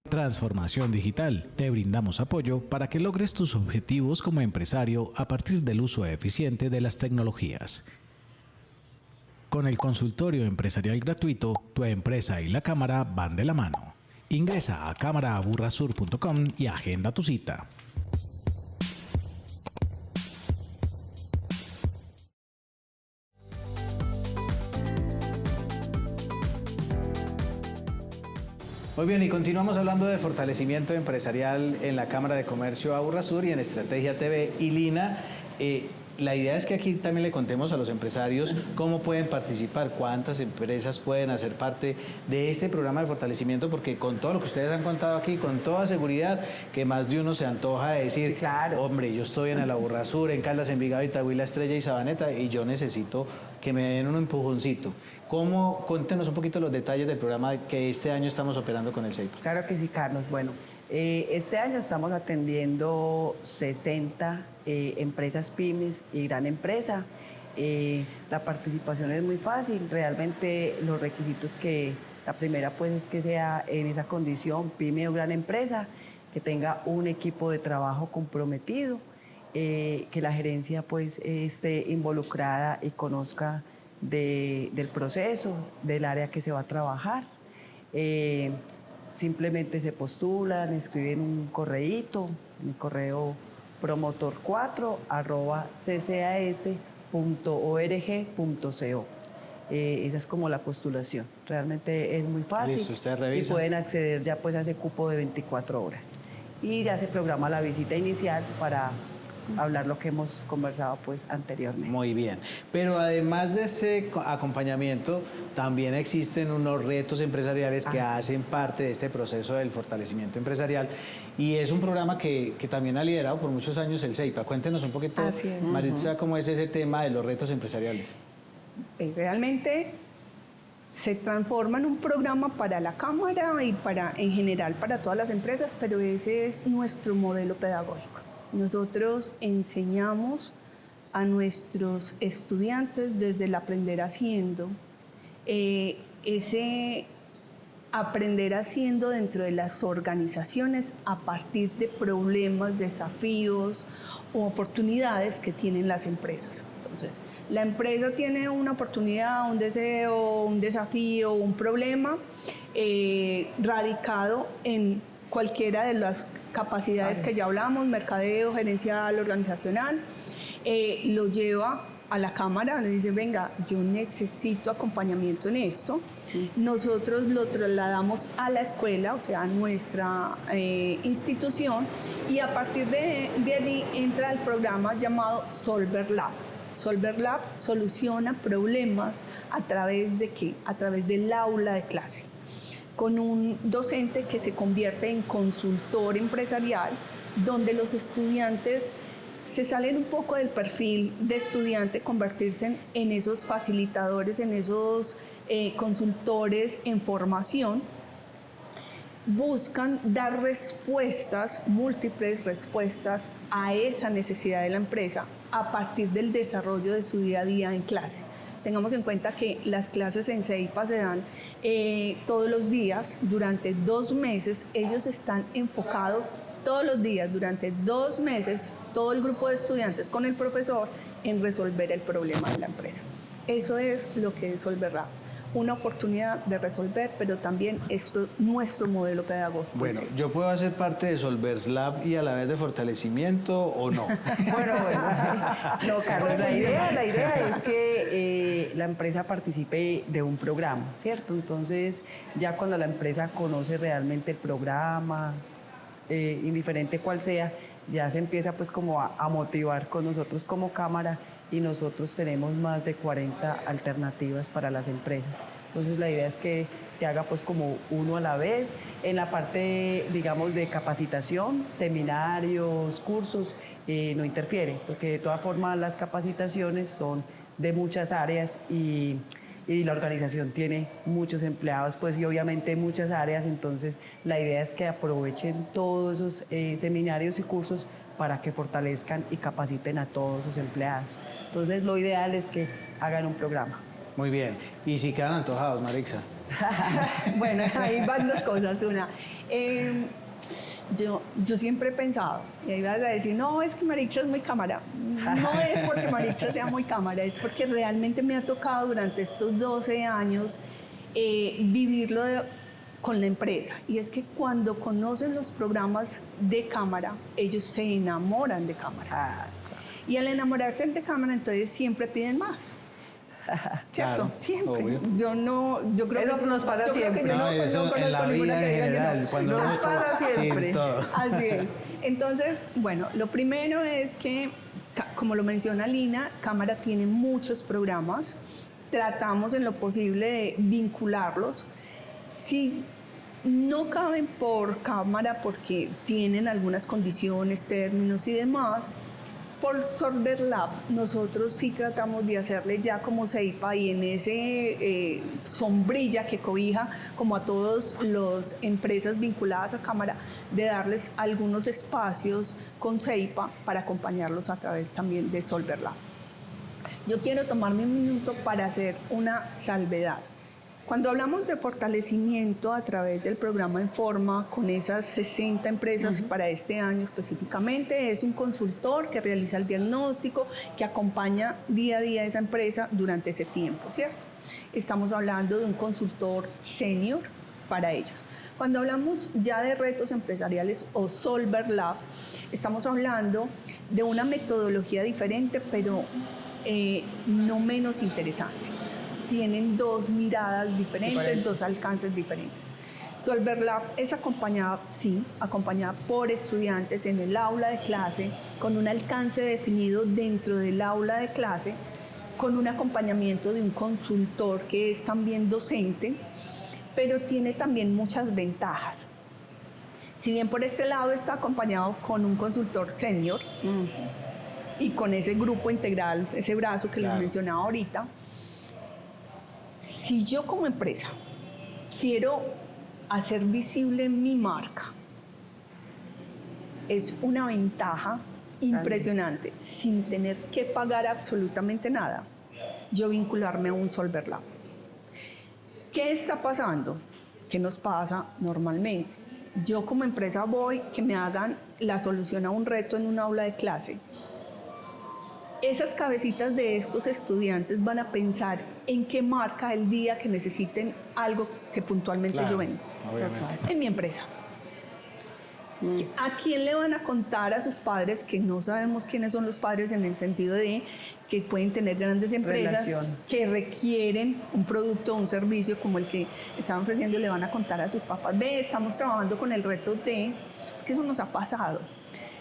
Transformación digital. Te brindamos apoyo para que logres tus objetivos como empresario a partir del uso eficiente de las tecnologías. Con el consultorio empresarial gratuito, tu empresa y la Cámara van de la mano. Ingresa a cámaraaburrasur.com y agenda tu cita. Muy bien, y continuamos hablando de fortalecimiento empresarial en la Cámara de Comercio Aburrasur y en Estrategia TV. Y Lina, la idea es que aquí también le contemos a los empresarios cómo pueden participar, cuántas empresas pueden hacer parte de este programa de fortalecimiento, porque con todo lo que ustedes han contado aquí, con toda seguridad, que más de uno se antoja de decir, claro, hombre, yo estoy en el Aburrasur, en Caldas, Envigado, Itagüí, La Estrella y Sabaneta, y yo necesito que me den un empujoncito. Cuéntenos un poquito los detalles del programa que este año estamos operando con el CEIPA. Claro que sí, Carlos. Bueno, este año estamos atendiendo 60 empresas pymes y gran empresa. La participación es muy fácil. Realmente los requisitos la primera pues es que sea en esa condición pyme o gran empresa, que tenga un equipo de trabajo comprometido, que la gerencia pues esté involucrada y conozca del proceso, del área que se va a trabajar. Simplemente se postulan, escriben un correíto, mi correo promotor4@ccas.org.co. Esa es como la postulación. Realmente es muy fácil. Listo, usted revisa. Y pueden acceder ya pues a ese cupo de 24 horas. Y ya se programa la visita inicial para hablar lo que hemos conversado pues anteriormente. Muy bien, pero además de ese acompañamiento, también existen unos retos empresariales que hacen parte de este proceso del fortalecimiento empresarial, y es un programa que también ha liderado por muchos años el CEIPA. Cuéntenos un poquito, Maritza, cómo es ese tema de los retos empresariales. Realmente se transforma en un programa para la Cámara y en general para todas las empresas, pero ese es nuestro modelo pedagógico. Nosotros enseñamos a nuestros estudiantes desde el aprender haciendo, ese aprender haciendo dentro de las organizaciones a partir de problemas, desafíos o oportunidades que tienen las empresas. Entonces, la empresa tiene una oportunidad, un deseo, un desafío, un problema radicado en cualquiera de las capacidades que ya hablamos, mercadeo, gerencial, organizacional, lo lleva a la Cámara, le dice, venga, yo necesito acompañamiento en esto. Sí. Nosotros lo trasladamos a la escuela, o sea, a nuestra institución, y a partir de allí entra el programa llamado Solver Lab. Solver Lab soluciona problemas ¿a través de qué? A través del aula de clase, con un docente que se convierte en consultor empresarial, donde los estudiantes se salen un poco del perfil de estudiante, convertirse en esos facilitadores, en esos consultores en formación. Buscan dar respuestas, múltiples respuestas a esa necesidad de la empresa a partir del desarrollo de su día a día en clase. Tengamos en cuenta que las clases en CEIPA se dan todos los días, durante 2 meses. Ellos están enfocados todos los días, durante 2 meses, todo el grupo de estudiantes con el profesor en resolver el problema de la empresa. Eso es lo que es Solver Lab. Una oportunidad de resolver, pero también esto es nuestro modelo pedagógico. Bueno, ¿yo puedo hacer parte de Solver Lab y a la vez de fortalecimiento o no? Bueno, no, Carlos, la idea es que la empresa participe de un programa, ¿cierto? Entonces, ya cuando la empresa conoce realmente el programa, indiferente cuál sea, ya se empieza pues como a motivar con nosotros como Cámara, y nosotros tenemos más de 40 alternativas para las empresas. Entonces la idea es que se haga pues como uno a la vez. En la parte, digamos, de capacitación, seminarios, cursos, no interfiere, porque de todas formas las capacitaciones son de muchas áreas y la organización tiene muchos empleados, pues, y obviamente muchas áreas. Entonces la idea es que aprovechen todos esos seminarios y cursos para que fortalezcan y capaciten a todos sus empleados. Entonces, lo ideal es que hagan un programa. Muy bien. ¿Y si quedan antojados, Marixa? Bueno, ahí van 2 cosas. Una, yo siempre he pensado, y ahí vas a decir, no, es que Marixa es muy Cámara. No es porque Marixa sea muy Cámara, es porque realmente me ha tocado durante estos 12 años vivirlo con la empresa. Y es que cuando conocen los programas de Cámara, ellos se enamoran de Cámara. Y al enamorarse de Cámara, entonces siempre piden más. ¿Cierto? Claro, siempre. Obvio. Yo creo eso que nos pasa siempre. Yo no conozco ninguna que diga que no. Nos pasa siempre. Sí, así es. Entonces, bueno, lo primero es que, como lo menciona Lina, Cámara tiene muchos programas. Tratamos en lo posible de vincularlos. Si no caben por Cámara porque tienen algunas condiciones, términos y demás, por Solver Lab nosotros sí tratamos de hacerle ya como CEIPA, y en ese sombrilla que cobija como a todas las empresas vinculadas a Cámara, de darles algunos espacios con CEIPA para acompañarlos a través también de Solver Lab. Yo quiero tomarme un minuto para hacer una salvedad. Cuando hablamos de fortalecimiento a través del programa Informa, con esas 60 empresas para este año específicamente, es un consultor que realiza el diagnóstico, que acompaña día a día a esa empresa durante ese tiempo, ¿cierto? Estamos hablando de un consultor senior para ellos. Cuando hablamos ya de retos empresariales o Solver Lab, estamos hablando de una metodología diferente, pero no menos interesante. Tienen 2 miradas diferentes, 2 alcances diferentes. Solver Lab es acompañada, sí, acompañada por estudiantes en el aula de clase, con un alcance definido dentro del aula de clase, con un acompañamiento de un consultor que es también docente, pero tiene también muchas ventajas. Si bien por este lado está acompañado con un consultor senior y con ese grupo integral, ese brazo que les mencionaba ahorita, si yo como empresa quiero hacer visible mi marca, es una ventaja impresionante, sin tener que pagar absolutamente nada, yo vincularme a un Solver Lab. ¿Qué está pasando? ¿Qué nos pasa normalmente? Yo como empresa voy que me hagan la solución a un reto en un aula de clase. Esas cabecitas de estos estudiantes van a pensar en qué marca el día que necesiten algo que puntualmente yo vendo. En mi empresa. ¿A quién le van a contar a sus padres, que no sabemos quiénes son los padres en el sentido de que pueden tener grandes empresas que requieren un producto o un servicio como el que están ofreciendo? Le van a contar a sus papás, ve, estamos trabajando con el reto de, que eso nos ha pasado.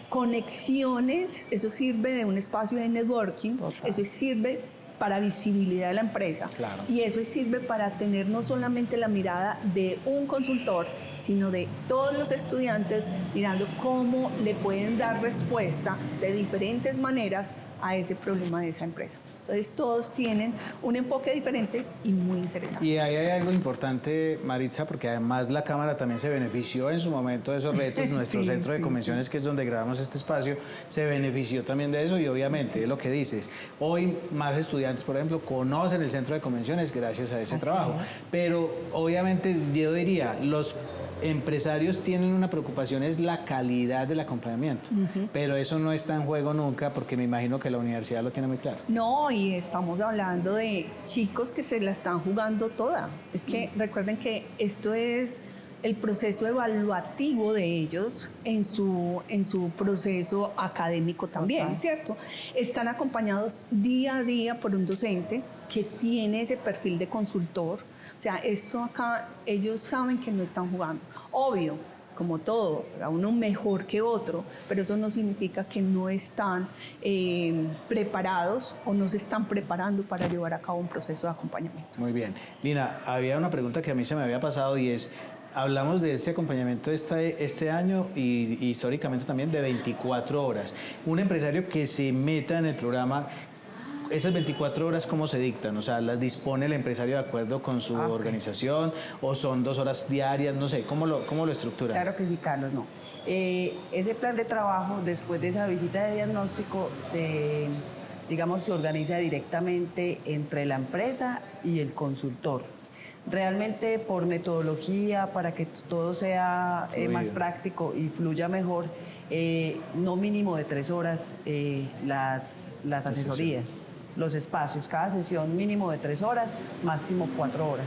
Conexiones, eso sirve de un espacio de networking, eso sirve para visibilidad de la empresa, y eso sirve para tener no solamente la mirada de un consultor, sino de todos los estudiantes mirando cómo le pueden dar respuesta de diferentes maneras a ese problema de esa empresa. Entonces todos tienen un enfoque diferente y muy interesante. Y ahí hay algo importante, Maritza, porque además la Cámara también se benefició en su momento de esos retos. Nuestro centro de convenciones, que es donde grabamos este espacio, se benefició también de eso, y obviamente es lo que dices. Hoy más estudiantes, por ejemplo, conocen el centro de convenciones gracias a ese trabajo. Pero obviamente yo diría, los empresarios tienen una preocupación, es la calidad del acompañamiento, pero eso no está en juego nunca, porque me imagino que la universidad lo tiene muy claro. No, y estamos hablando de chicos que se la están jugando toda. Es que recuerden que esto es el proceso evaluativo de ellos en su proceso académico también, ¿cierto? Están acompañados día a día por un docente que tiene ese perfil de consultor. O sea, esto acá, ellos saben que no están jugando. Obvio, como todo, a uno mejor que otro, pero eso no significa que no están preparados o no se están preparando para llevar a cabo un proceso de acompañamiento. Muy bien. Lina, había una pregunta que a mí se me había pasado, y es, hablamos de ese acompañamiento este año y históricamente también de 24 horas. Un empresario que se meta en el programa, ¿esas 24 horas cómo se dictan? O sea, ¿las dispone el empresario de acuerdo con su organización, o son 2 horas diarias? No sé, ¿cómo lo estructura? Claro que sí, Carlos, no. Ese plan de trabajo, después de esa visita de diagnóstico, se organiza directamente entre la empresa y el consultor. Realmente por metodología, para que todo sea más práctico y fluya mejor, no mínimo de 3 horas las asesorías, los espacios, cada sesión mínimo de 3 horas, máximo 4 horas.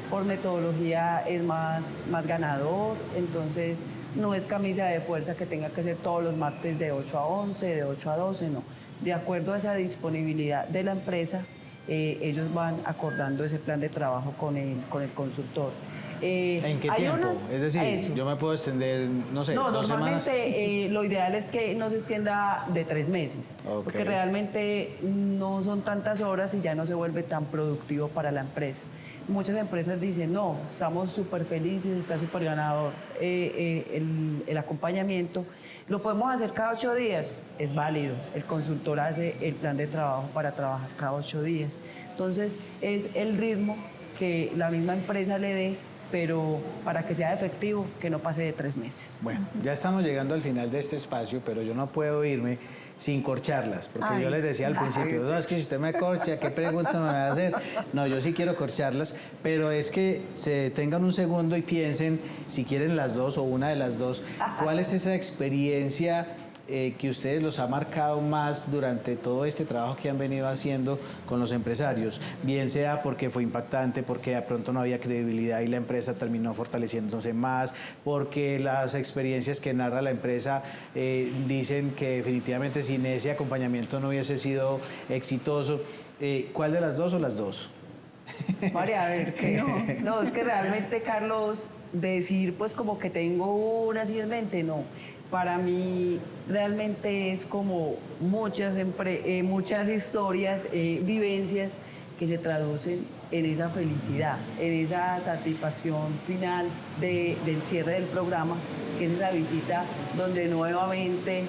Por metodología es más ganador, entonces no es camisa de fuerza que tenga que ser todos los martes de 8 a 11, de 8 a 12, no. De acuerdo a esa disponibilidad de la empresa, ellos van acordando ese plan de trabajo con el consultor. ¿En qué tiempo? Es decir, yo me puedo extender, no sé, 2 semanas. Normalmente lo ideal es que no se extienda de 3 meses, porque realmente no son tantas horas y ya no se vuelve tan productivo para la empresa. Muchas empresas dicen, no, estamos súper felices, está súper ganador el acompañamiento. Lo podemos hacer cada 8 días, es válido. El consultor hace el plan de trabajo para trabajar cada 8 días. Entonces, es el ritmo que la misma empresa le dé, pero para que sea efectivo, que no pase de 3 meses. Bueno, ya estamos llegando al final de este espacio, pero yo no puedo irme sin corcharlas, porque yo les decía al principio, no, es que si usted me corcha, ¿qué pregunta me va a hacer? No, yo sí quiero corcharlas, pero es que se detengan un segundo y piensen, si quieren las dos o una de las dos, ¿cuál es esa experiencia que ustedes los ha marcado más durante todo este trabajo que han venido haciendo con los empresarios? Bien sea porque fue impactante, porque de pronto no había credibilidad y la empresa terminó fortaleciéndose más, porque las experiencias que narra la empresa dicen que definitivamente sin ese acompañamiento no hubiese sido exitoso. ¿Cuál de las dos o las dos? María, a ver, ¿qué? No, es que realmente, Carlos, decir pues como que tengo una así en mente, no. Para mí realmente es como muchas historias, vivencias que se traducen en esa felicidad, en esa satisfacción final del cierre del programa, que es esa visita donde nuevamente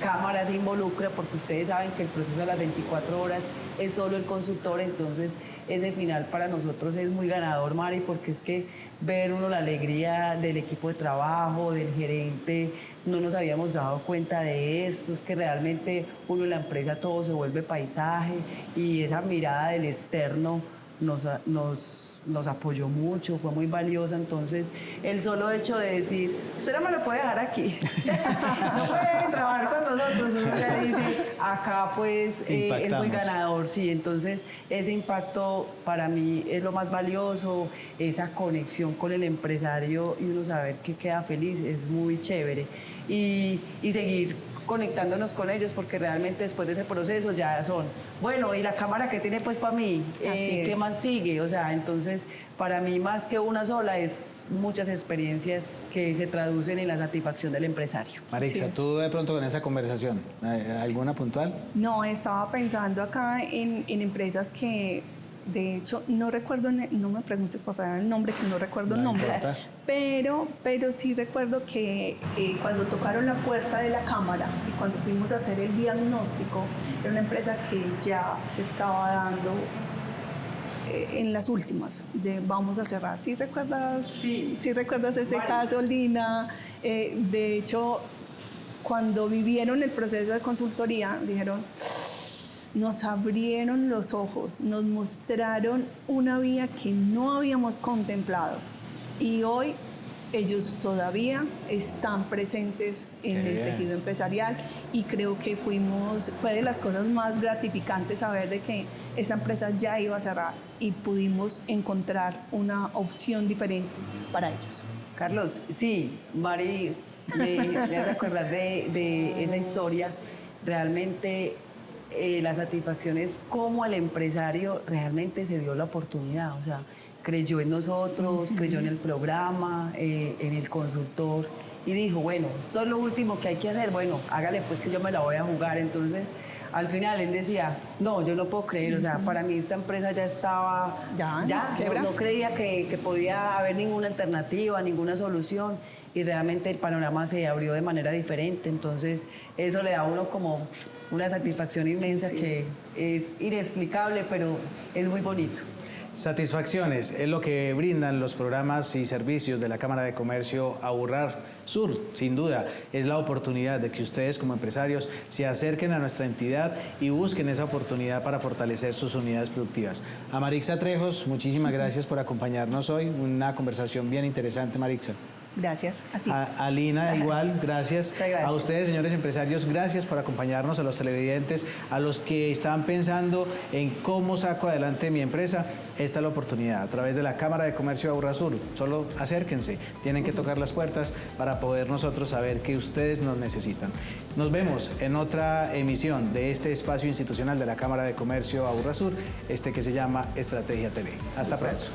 cámara se involucra, porque ustedes saben que el proceso de las 24 horas es solo el consultor, entonces ese final para nosotros es muy ganador, Mari, porque es que ver uno la alegría del equipo de trabajo, del gerente, no nos habíamos dado cuenta de esto, es que realmente uno en la empresa todo se vuelve paisaje y esa mirada del externo nos apoyó mucho, fue muy valiosa. Entonces, el solo hecho de decir, usted no me lo puede dejar aquí, no puede trabajar con nosotros, uno ya dice, acá pues es muy ganador, sí. Entonces, ese impacto para mí es lo más valioso, esa conexión con el empresario y uno saber que queda feliz, es muy chévere. Y seguir conectándonos con ellos, porque realmente después de ese proceso ya son, bueno, ¿y la cámara qué tiene pues para mí? ¿Qué más sigue? O sea, entonces, para mí más que una sola es muchas experiencias que se traducen en la satisfacción del empresario. Marixa, tú de pronto con esa conversación, ¿alguna puntual? No, estaba pensando acá en empresas que, de hecho, no recuerdo, no me preguntes por favor el nombre, que no recuerdo el nombre, pero sí recuerdo que cuando tocaron la puerta de la cámara y cuando fuimos a hacer el diagnóstico, era una empresa que ya se estaba dando en las últimas, de vamos a cerrar. ¿Sí recuerdas, sí recuerdas ese caso, Lina? De hecho, cuando vivieron el proceso de consultoría, dijeron, nos abrieron los ojos, nos mostraron una vía que no habíamos contemplado y hoy ellos todavía están presentes en el tejido empresarial y creo que fue de las cosas más gratificantes saber de que esa empresa ya iba a cerrar y pudimos encontrar una opción diferente para ellos. Carlos, sí, Mari, me hace acordar de esa historia. Realmente la satisfacción es cómo el empresario realmente se dio la oportunidad, o sea, creyó en nosotros, creyó en el programa, en el consultor y dijo, bueno, esto es lo último que hay que hacer, bueno, hágale pues que yo me la voy a jugar. Entonces, al final él decía, no, yo no puedo creer, o sea, para mí esta empresa ya estaba, no creía que podía haber ninguna alternativa, ninguna solución y realmente el panorama se abrió de manera diferente. Entonces, eso le da a uno como una satisfacción inmensa que es inexplicable, pero es muy bonito. Satisfacciones es lo que brindan los programas y servicios de la Cámara de Comercio Aburrasur. Sin duda, es la oportunidad de que ustedes como empresarios se acerquen a nuestra entidad y busquen esa oportunidad para fortalecer sus unidades productivas. A Marixa Trejos, muchísimas gracias por acompañarnos hoy. Una conversación bien interesante, Marixa. Gracias a ti. A Lina igual, gracias. A ustedes, señores empresarios, gracias por acompañarnos, a los televidentes, a los que están pensando en cómo saco adelante mi empresa. Esta es la oportunidad, a través de la Cámara de Comercio Aburrasur. Solo acérquense, tienen que tocar las puertas para poder nosotros saber que ustedes nos necesitan. Nos vemos en otra emisión de este espacio institucional de la Cámara de Comercio Aburrasur, que se llama Estrategia TV. Hasta pronto.